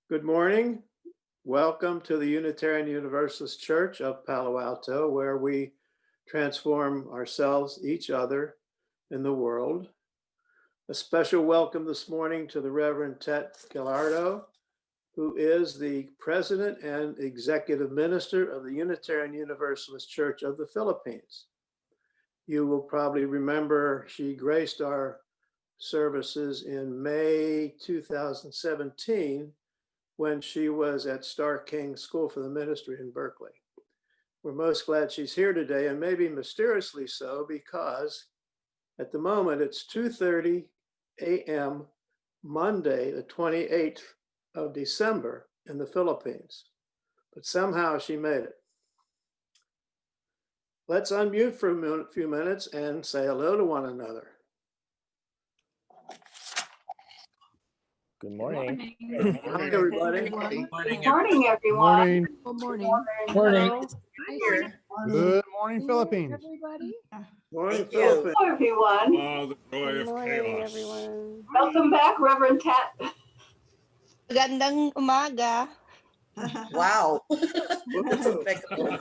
Good morning. Welcome to the Unitarian Universalist Church of Palo Alto, where we transform ourselves, each other, in the world. A special welcome this morning to the Reverend Tet Gallardo, who is the President and Executive Minister of the Unitarian Universalist Church of the Philippines. You will probably remember she graced our services in May 2017 when she was at Star King School for the Ministry in Berkeley. We're most glad she's here today, and maybe mysteriously so, because at the moment it's 2:30 a.m. Monday, the 28th of December in the Philippines, but somehow she made it. Let's unmute for a few minutes and say hello to one another. Good morning. Good morning, everybody. Good morning, everyone. Good morning. Morning. Good morning, Philippines. Everybody. Morning, Hello, Philippines. everyone. The joy Good of morning, chaos. everyone. Welcome back, Reverend Tat. Magandang umaga. Wow. That's impeccable.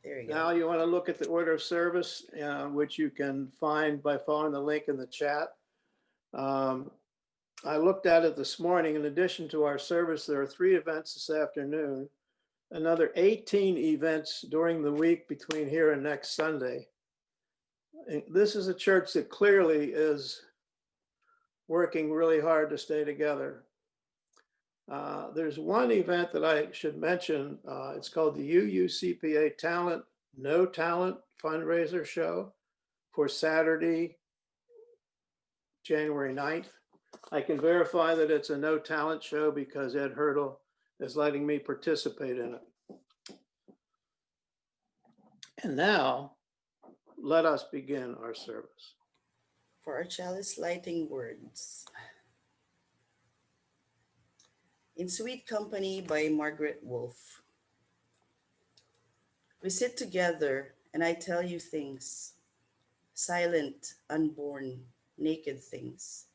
There you go. Now you want to look at the order of service, which you can find by following the link in the chat. I looked at it this morning. In addition to our service, there are 3 events this afternoon, another 18 events during the week between here and next Sunday. This is a church that clearly is working really hard to stay together. There's one event that I should mention. It's called the UUCPA Talent, No Talent Fundraiser Show for Saturday, January 9th. I can verify that it's a no talent show because Ed Hurdle is letting me participate in it. And now, let us begin our service. For our chalice lighting words. In Sweet Company by Margaret Wolf. We sit together and I tell you things, silent, unborn, naked things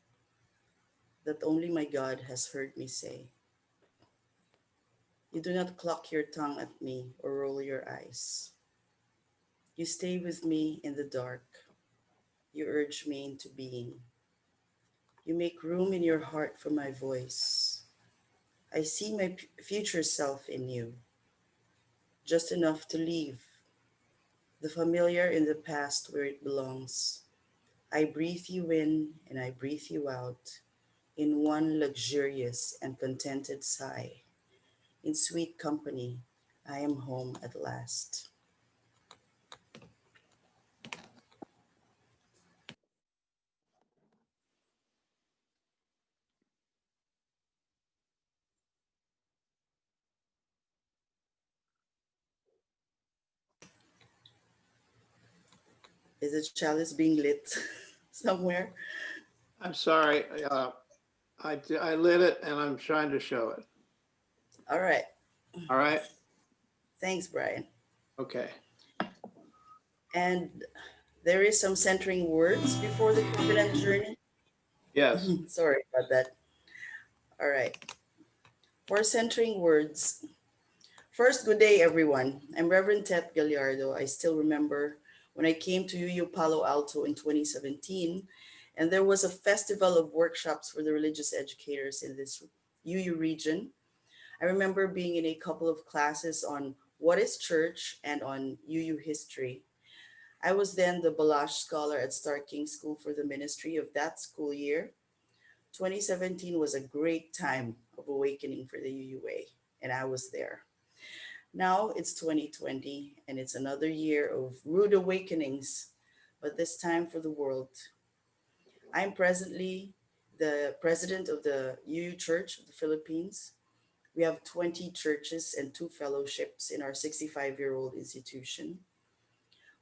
that only my God has heard me say. You do not cluck your tongue at me or roll your eyes. You stay with me in the dark. You urge me into being. You make room in your heart for my voice. I see my future self in you, just enough to leave the familiar in the past where it belongs. I breathe you in and I breathe you out in one luxurious and contented sigh. In sweet company, I am home at last. Is the chalice being lit somewhere? I'm sorry, I lit it and I'm trying to show it. All right. All right. Thanks, Brian. Okay. And there is some centering words before the covenant journey. Yes. Sorry about that. All right. For centering words. First, good day, everyone. I'm Reverend Tet Gallardo. I still remember when I came to UU Palo Alto in 2017, and there was a festival of workshops for the religious educators in this UU region. I remember being in a couple of classes on what is church and on UU history. I was then the Balash Scholar at Star King School for the Ministry of that school year. 2017 was a great time of awakening for the UUA, and I was there. Now it's 2020, and it's another year of rude awakenings, but this time for the world. I'm presently the president of the UU Church of the Philippines. We have 20 churches and 2 fellowships in our 65-year-old institution.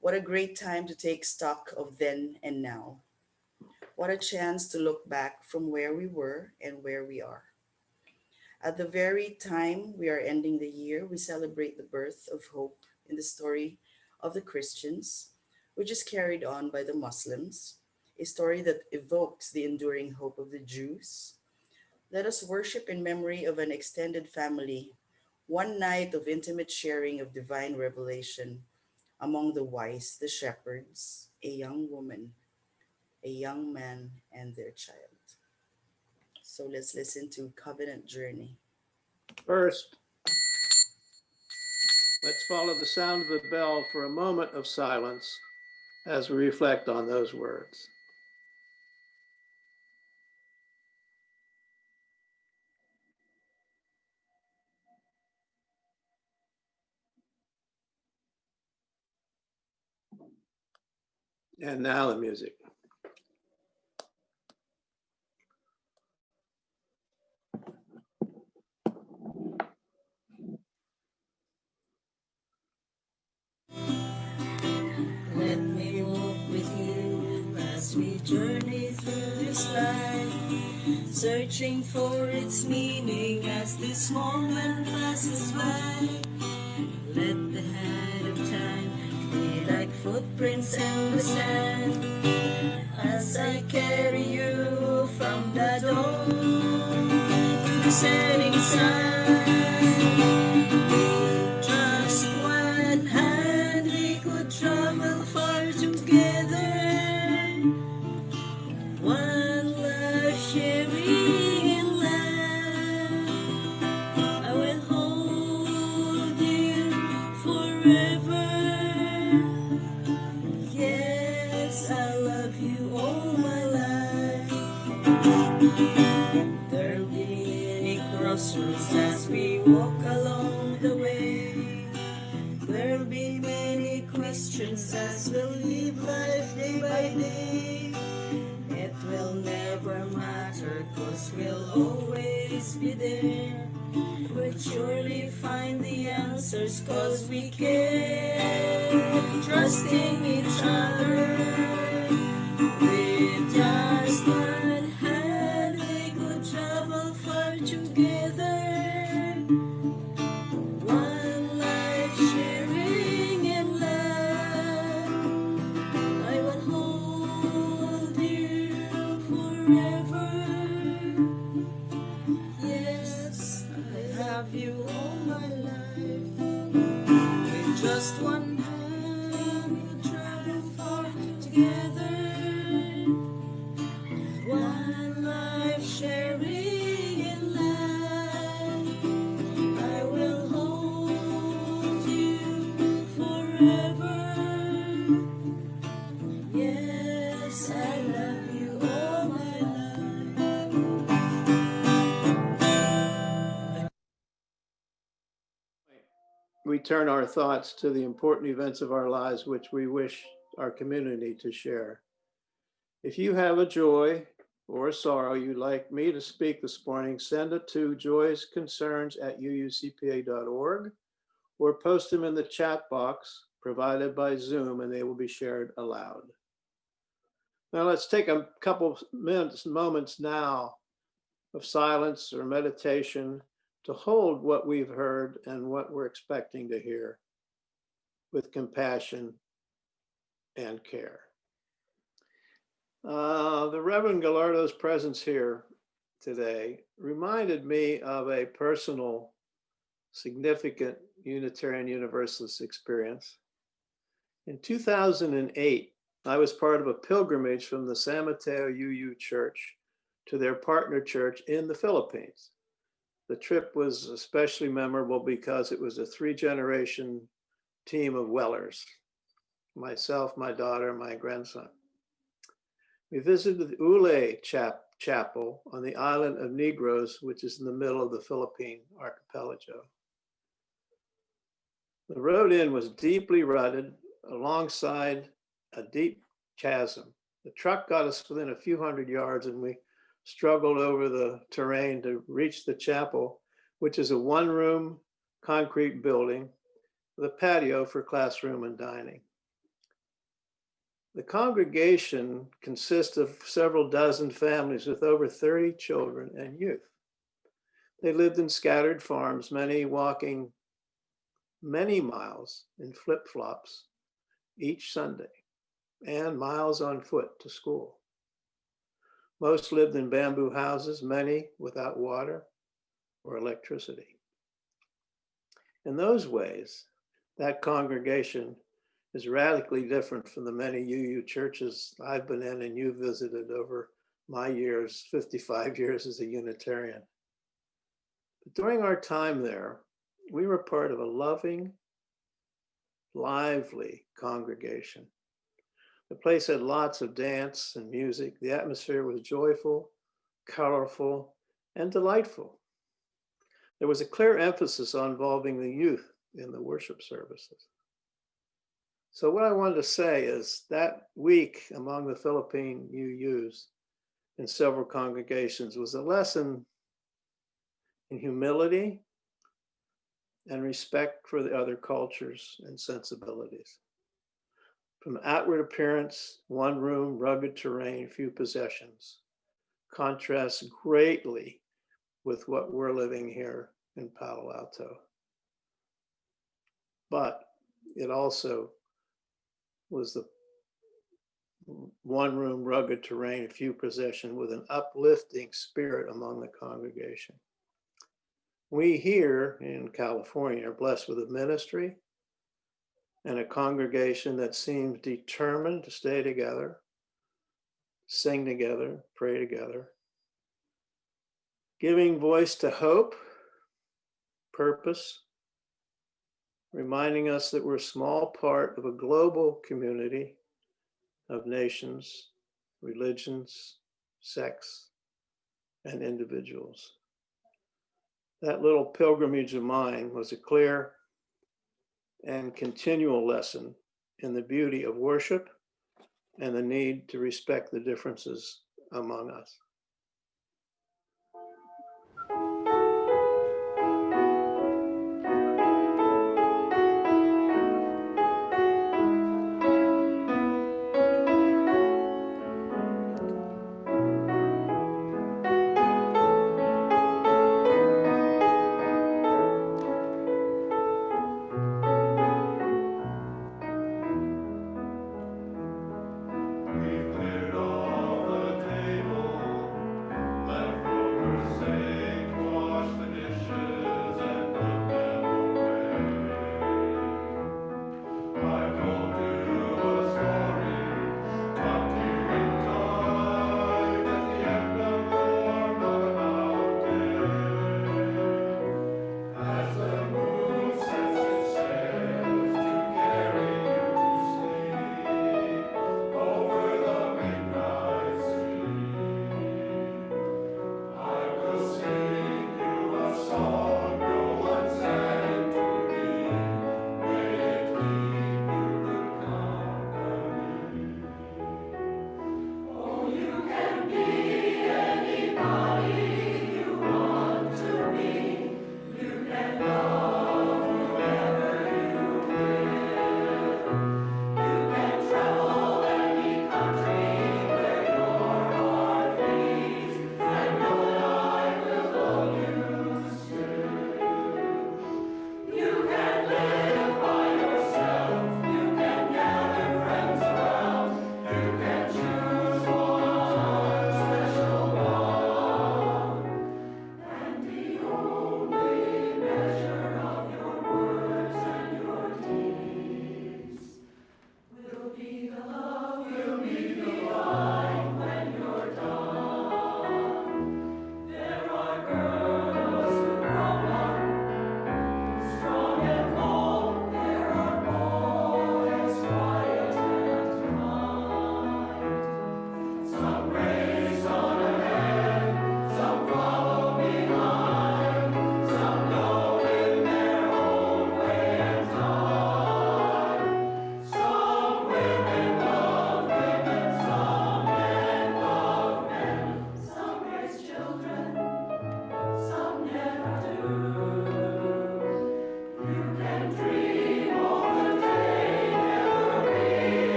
What a great time to take stock of then and now. What a chance to look back from where we were and where we are. At the very time we are ending the year, we celebrate the birth of hope in the story of the Christians, which is carried on by the Muslims, a story that evokes the enduring hope of the Jews, Let us worship in memory of an extended family, one night of intimate sharing of divine revelation among the wise, the shepherds, a young woman, a young man, and their child. So let's listen to Covenant Journey. First, let's follow the sound of the bell for a moment of silence as we reflect on those words. And now the music. Let me walk with you as we journey through this life, searching for its meaning as this moment passes by. Let the hand of time be like footprints in the sand, as I carry you from the dawn to the setting sun. With just one hand we could travel far together, one life sharing in love. I will hold you forever. Yes, I love you all my life. There'll be many crossroads as we walk along the way. There'll be many questions as we'll live life day by day. It will never matter, 'cause we'll always be there. We'll surely find the answers, 'cause we care, trusting each other. With just one hand we could travel far together, one life sharing in love. I will hold you forever. Yes, I have you all my life. With just one hand we'll travel far together, one life sharing in love. I will hold you forever. Yes, I love you all my life. We turn our thoughts to the important events of our lives which we wish our community to share. If you have a joy or a sorrow you'd like me to speak this morning, send it to joysconcerns@uucpa.org or post them in the chat box provided by Zoom, and they will be shared aloud. Now let's take a couple moments now of silence or meditation to hold what we've heard and what we're expecting to hear with compassion and care. The Reverend Gallardo's presence here today reminded me of a personal, significant Unitarian Universalist experience. In 2008, I was part of a pilgrimage from the San Mateo UU Church to their partner church in the Philippines. The trip was especially memorable because it was a 3-generation team of Wellers, myself, my daughter, my grandson. We visited the WILLI chapel on the island of Negros, which is in the middle of the Philippine archipelago. The road in was deeply rutted alongside a deep chasm. The truck got us within a few hundred yards and we struggled over the terrain to reach the chapel, which is a 1-room concrete building with a patio for classroom and dining. The congregation consists of several dozen families with over 30 children and youth. They lived in scattered farms, many walking many miles in flip-flops each Sunday and miles on foot to school. Most lived in bamboo houses, many without water or electricity. In those ways, that congregation is radically different from the many UU churches I've been in and you visited over my years, 55 years as a Unitarian. But during our time there, we were part of a loving, lively congregation. The place had lots of dance and music. The atmosphere was joyful, colorful, and delightful. There was a clear emphasis on involving the youth in the worship services. So what I wanted to say is that week among the Philippine UUs in several congregations was a lesson in humility and respect for the other cultures and sensibilities. From outward appearance, one room, rugged terrain, few possessions, contrasts greatly with what we're living here in Palo Alto. But it also was the one room, rugged terrain, few possessions with an uplifting spirit among the congregation. We here in California are blessed with a ministry and a congregation that seems determined to stay together, sing together, pray together, giving voice to hope, purpose, reminding us that we're a small part of a global community of nations, religions, sects, and individuals. That little pilgrimage of mine was a clear and continual lesson in the beauty of worship and the need to respect the differences among us. We've cleared off the table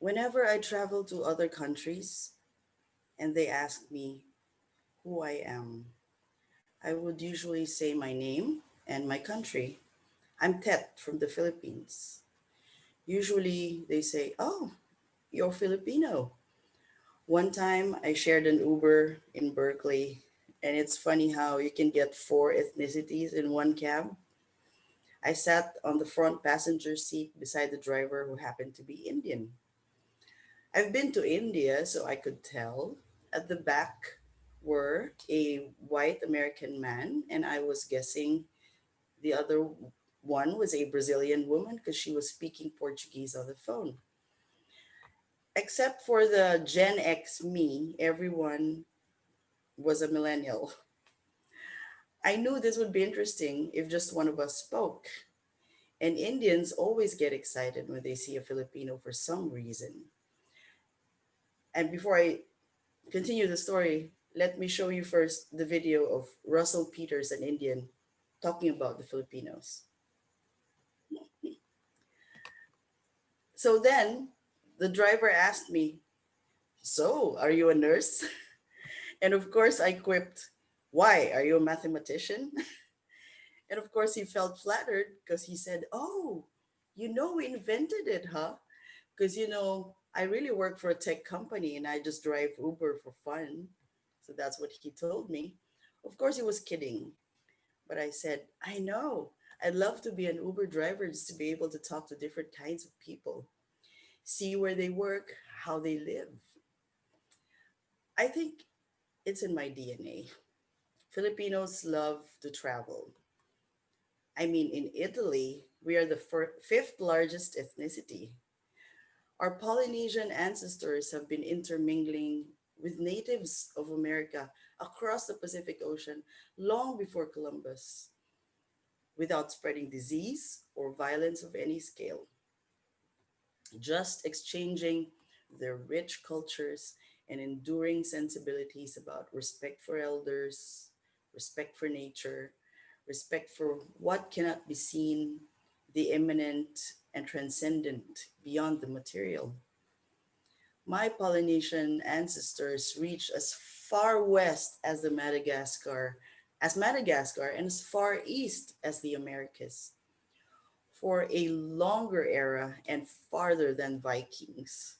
Whenever I travel to other countries and they ask me who I am, I would usually say my name and my country. I'm Tet from the Philippines. Usually they say, "Oh, you're Filipino." One time I shared an Uber in Berkeley, and it's funny how you can get four ethnicities in one cab. I sat on the front passenger seat beside the driver who happened to be Indian. I've been to India, so I could tell. At the back were a white American man, and I was guessing the other one was a Brazilian woman because she was speaking Portuguese on the phone. Except for the Gen X me, everyone was a millennial. I knew this would be interesting if just one of us spoke. And Indians always get excited when they see a Filipino for some reason. And before I continue the story, let me show you first the video of Russell Peters, an Indian, talking about the Filipinos. So then the driver asked me, "So, are you a nurse?" And of course, I quipped, "Why? Are you a mathematician?" And of course, he felt flattered because he said, "Oh, we invented it, huh? Because, I really work for a tech company and I just drive Uber for fun." So that's what he told me. Of course, he was kidding. But I said, "I know. I'd love to be an Uber driver just to be able to talk to different kinds of people, see where they work, how they live." I think it's in my DNA. Filipinos love to travel. I mean, in Italy, we are the fifth largest ethnicity. Our Polynesian ancestors have been intermingling with natives of America across the Pacific Ocean long before Columbus, without spreading disease or violence of any scale, just exchanging their rich cultures and enduring sensibilities about respect for elders, respect for nature, respect for what cannot be seen, the immanent and transcendent beyond the material. My Polynesian ancestors reached as far west as Madagascar, and as far east as the Americas for a longer era and farther than Vikings.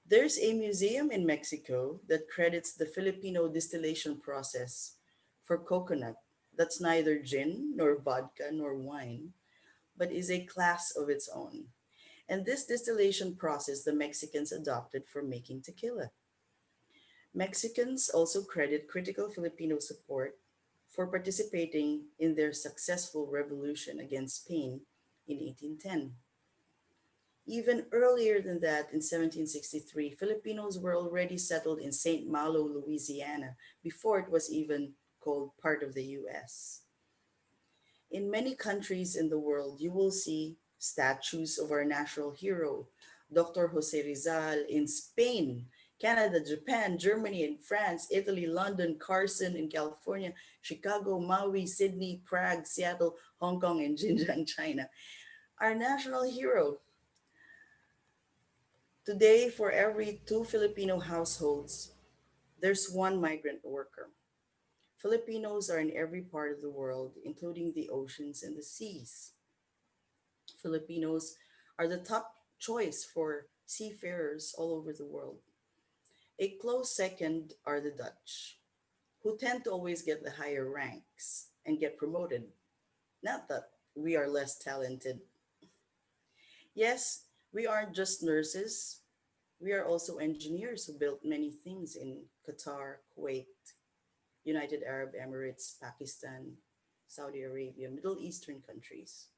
There's a museum in Mexico that credits the Filipino distillation process for coconut that's neither gin nor vodka nor wine, but is a class of its own. And this distillation process the Mexicans adopted for making tequila. Mexicans also credit critical Filipino support for participating in their successful revolution against Spain in 1810. Even earlier than that, in 1763, Filipinos were already settled in St. Malo, Louisiana, before it was even called part of the US. In many countries in the world, you will see statues of our national hero, Dr. Jose Rizal, in Spain, Canada, Japan, Germany, and France, Italy, London, Carson in California, Chicago, Maui, Sydney, Prague, Seattle, Hong Kong, and Xinjiang, China. Our national hero. Today, for every two Filipino households, there's one migrant worker. Filipinos are in every part of the world, including the oceans and the seas. Filipinos are the top choice for seafarers all over the world. A close second are the Dutch, who tend to always get the higher ranks and get promoted. Not that we are less talented. Yes, we aren't just nurses. We are also engineers who built many things in Qatar, Kuwait, United Arab Emirates, Pakistan, Saudi Arabia, Middle Eastern countries.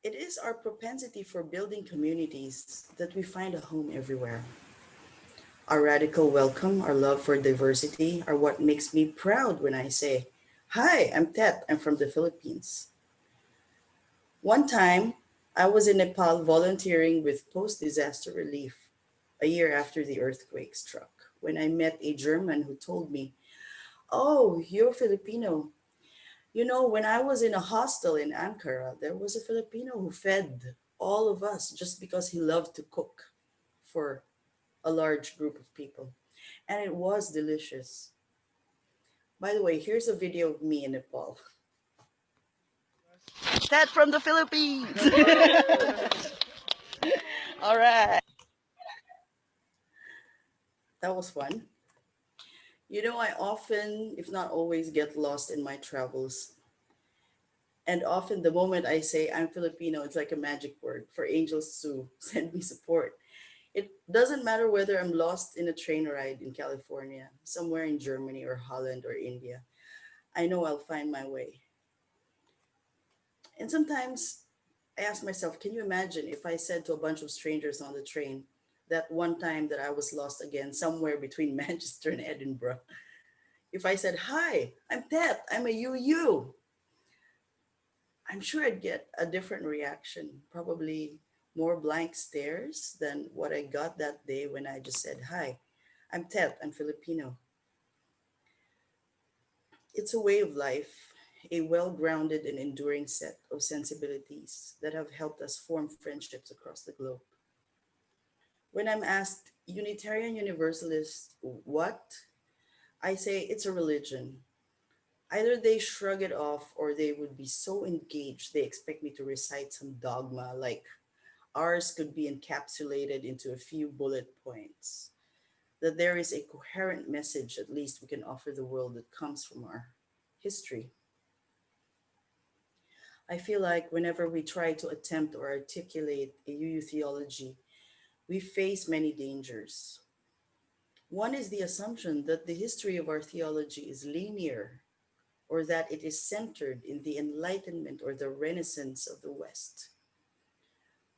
It is our propensity for building communities that we find a home everywhere. Our radical welcome, our love for diversity are what makes me proud when I say, "Hi, I'm Tet, I'm from the Philippines." One time, I was in Nepal volunteering with post disaster relief a year after the earthquake struck when I met a German who told me, "Oh, you're Filipino. When I was in a hostel in Ankara, there was a Filipino who fed all of us just because he loved to cook for a large group of people. And it was delicious. By the way, here's a video of me in Nepal. Ted from the Philippines. All right. That was fun. I often, if not always, get lost in my travels. And often, the moment I say I'm Filipino, it's like a magic word for angels to send me support. It doesn't matter whether I'm lost in a train ride in California, somewhere in Germany or Holland or India. I know I'll find my way. And sometimes I ask myself, can you imagine if I said to a bunch of strangers on the train that one time that I was lost again somewhere between Manchester and Edinburgh? If I said, hi, I'm Ted, I'm a UU, I'm sure I'd get a different reaction, probably more blank stares than what I got that day when I just said, hi, I'm Ted, I'm Filipino. It's a way of life, a well grounded and enduring set of sensibilities that have helped us form friendships across the globe. When I'm asked, Unitarian Universalists, what? I say it's a religion. Either they shrug it off or they would be so engaged they expect me to recite some dogma like ours could be encapsulated into a few bullet points. That there is a coherent message, at least we can offer the world, that comes from our history. I feel like whenever we try to attempt or articulate a UU theology, we face many dangers. One is the assumption that the history of our theology is linear or that it is centered in the Enlightenment or the Renaissance of the West.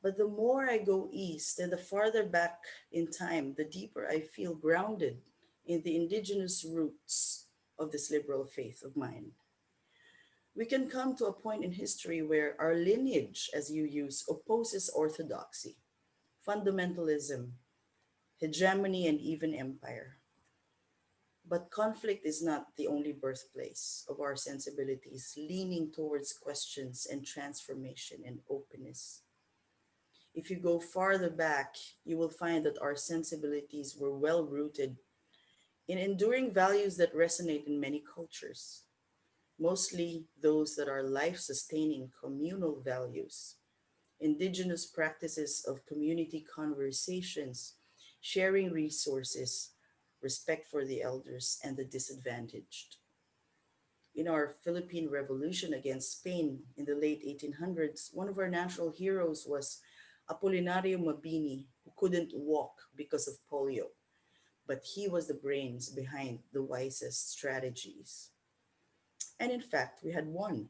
But the more I go east and the farther back in time, the deeper I feel grounded in the indigenous roots of this liberal faith of mine. We can come to a point in history where our lineage, as you use, opposes orthodoxy, fundamentalism, hegemony, and even empire. But conflict is not the only birthplace of our sensibilities, leaning towards questions and transformation and openness. If you go farther back, you will find that our sensibilities were well rooted in enduring values that resonate in many cultures, mostly those that are life sustaining communal values, indigenous practices of community conversations, sharing resources, respect for the elders and the disadvantaged. In our Philippine Revolution against Spain in the late 1800s, one of our national heroes was Apolinario Mabini, who couldn't walk because of polio, but he was the brains behind the wisest strategies. And in fact, we had one.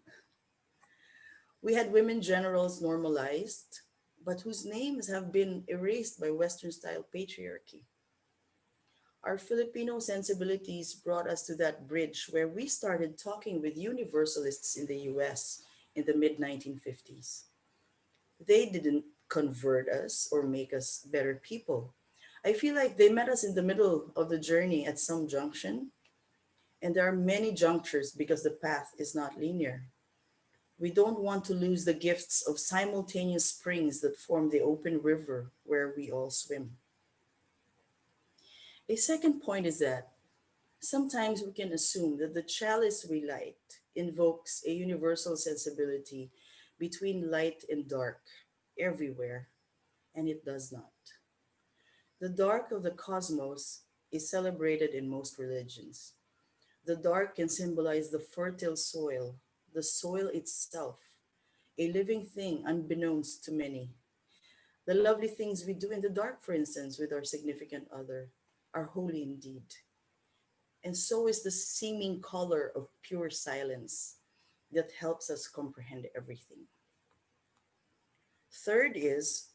We had women generals normalized, but whose names have been erased by Western style patriarchy. Our Filipino sensibilities brought us to that bridge where we started talking with Universalists in the US in the mid 1950s. They didn't convert us or make us better people. I feel like they met us in the middle of the journey at some junction, and there are many junctures because the path is not linear. We don't want to lose the gifts of simultaneous springs that form the open river where we all swim. A second point is that sometimes we can assume that the chalice we light invokes a universal sensibility between light and dark everywhere, and it does not. The dark of the cosmos is celebrated in most religions. The dark can symbolize the fertile soil, the soil itself, a living thing unbeknownst to many. The lovely things we do in the dark, for instance, with our significant other, are holy indeed. And so is the seeming color of pure silence that helps us comprehend everything. Third is,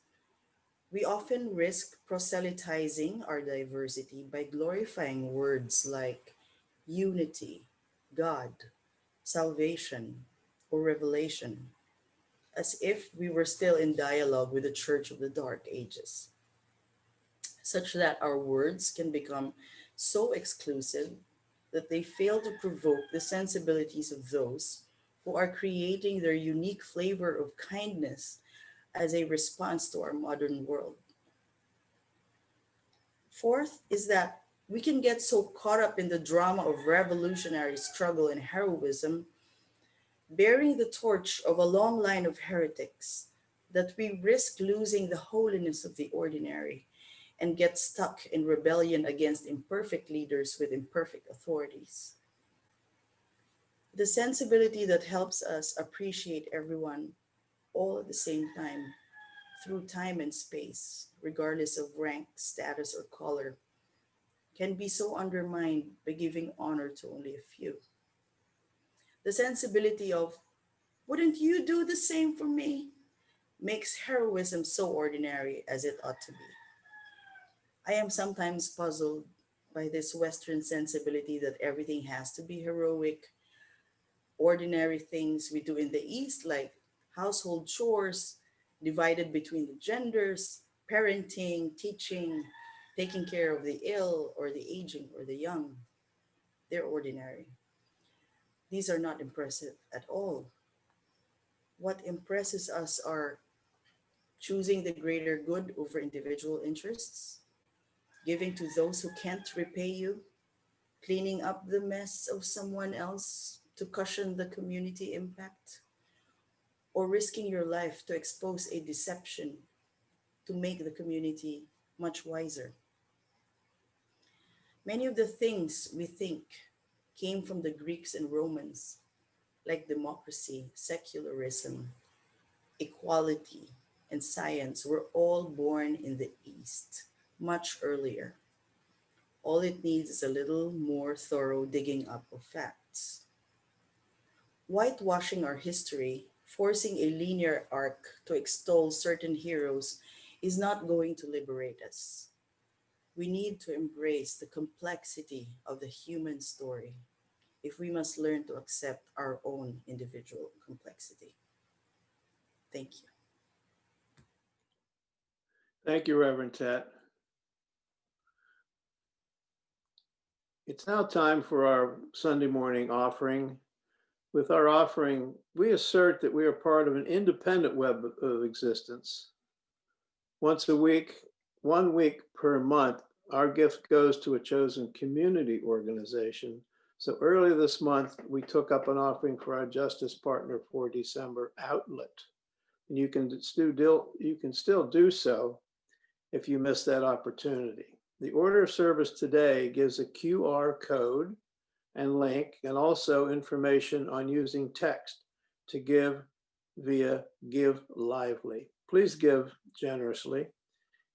we often risk proselytizing our diversity by glorifying words like unity, God, salvation, or revelation, as if we were still in dialogue with the Church of the Dark Ages, such that our words can become so exclusive that they fail to provoke the sensibilities of those who are creating their unique flavor of kindness as a response to our modern world. Fourth is that we can get so caught up in the drama of revolutionary struggle and heroism, bearing the torch of a long line of heretics, that we risk losing the holiness of the ordinary and get stuck in rebellion against imperfect leaders with imperfect authorities. The sensibility that helps us appreciate everyone all at the same time, through time and space, regardless of rank, status, or color, can be so undermined by giving honor to only a few. The sensibility of, wouldn't you do the same for me, makes heroism so ordinary as it ought to be. I am sometimes puzzled by this Western sensibility that everything has to be heroic. Ordinary things we do in the East, like household chores divided between the genders, parenting, teaching, taking care of the ill or the aging or the young, they're ordinary. These are not impressive at all. What impresses us are choosing the greater good over individual interests, giving to those who can't repay you, cleaning up the mess of someone else to cushion the community impact, or risking your life to expose a deception to make the community much wiser. Many of the things we think came from the Greeks and Romans, like democracy, secularism, equality, and science, were all born in the East much earlier. All it needs is a little more thorough digging up of facts. Whitewashing our history, forcing a linear arc to extol certain heroes, is not going to liberate us. We need to embrace the complexity of the human story if we must learn to accept our own individual complexity. Thank you. Thank you, Reverend Tet. It's now time for our Sunday morning offering. With our offering, we assert that we are part of an independent web of existence. Once a week, 1 week per month, our gift goes to a chosen community organization. So earlier this month, we took up an offering for our Justice Partner for December outlet. And you can still do so if you missed that opportunity. The order of service today gives a QR code and link, and also information on using text to give via Give Lively. Please give generously.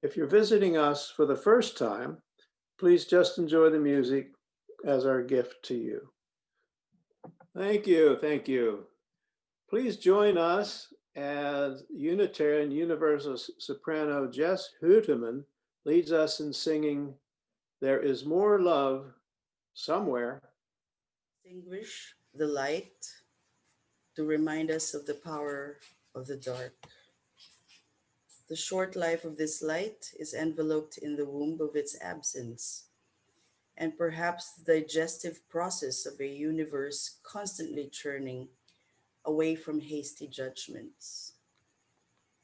If you're visiting us for the first time, please just enjoy the music as our gift to you. Thank you, thank you. Please join us as Unitarian Universalist soprano Jess Hooteman leads us in singing There Is More Love Somewhere. Extinguish the light to remind us of the power of the dark. The short life of this light is enveloped in the womb of its absence, and perhaps the digestive process of a universe constantly churning away from hasty judgments.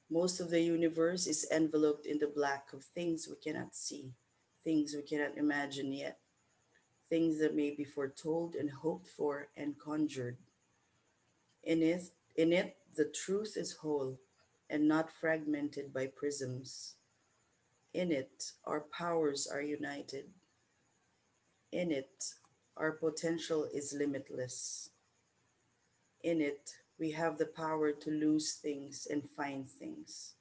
Most of the universe is enveloped in the black of things we cannot see, things we cannot imagine yet, things that may be foretold and hoped for and conjured. In it, the truth is whole and not fragmented by prisms. In it, our powers are united. In it, our potential is limitless. In it, we have the power to lose things and find things,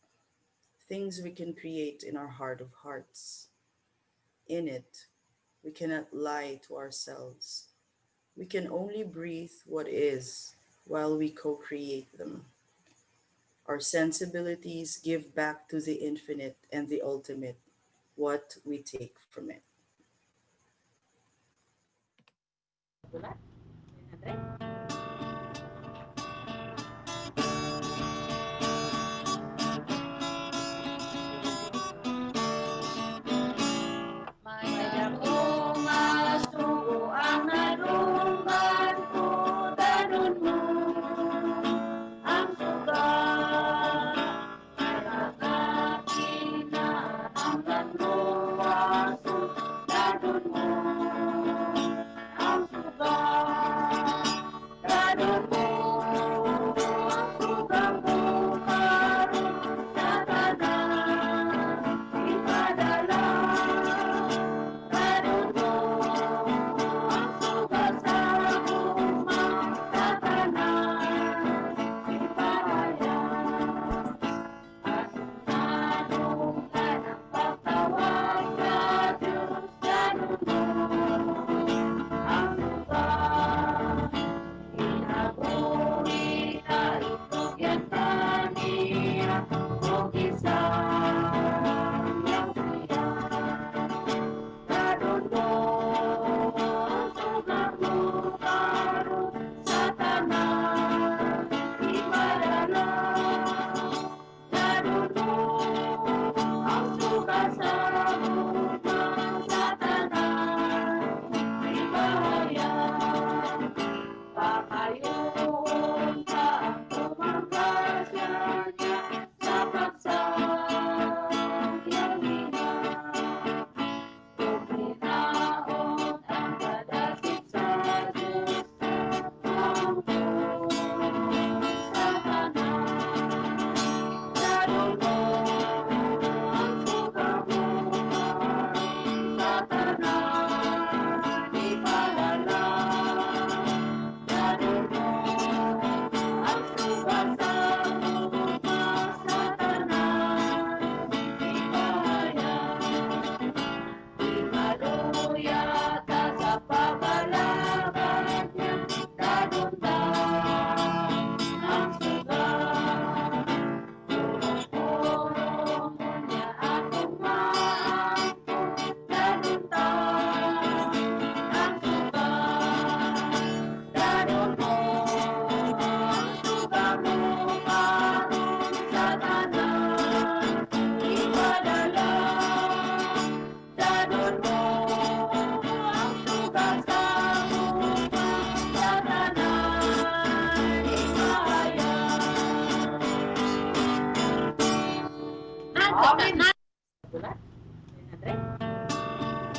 things we can create in our heart of hearts. In it, we cannot lie to ourselves. We can only breathe what is while we co-create them. Our sensibilities give back to the infinite and the ultimate what we take from it. May dako nga sugo ang narunggan ko, danon mo ang sugat.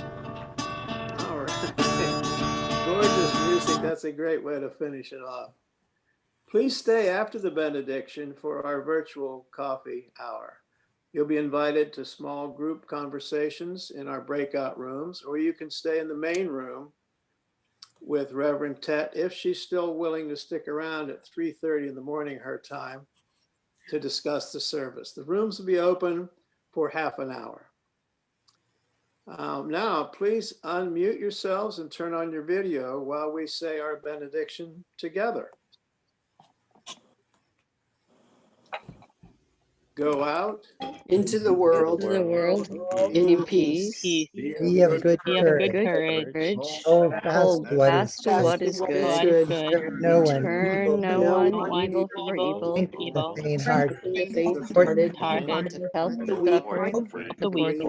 All right. Gorgeous music. That's a great way to finish it off. Please stay after the benediction for our virtual coffee hour. You'll be invited to small group conversations in our breakout rooms, or you can stay in the main room with Reverend Tet if she's still willing to stick around at 3:30 in the morning, her time, to discuss the service. The rooms will be open for half an hour. Now, please unmute yourselves and turn on your video while we say our benediction together. Go out Into the world. To the world, In peace. Be of good be of good courage. courage, Hold fast hold to what fast is to what is good, good. No one. turn no one evil for evil, Think the faint-hearted. faint-hearted, help the suffering of the weak,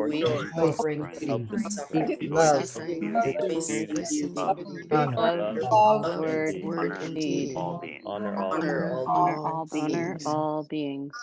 Offering Suffering, love, honor, love, word, and deed. Honor honor Honor all all beings.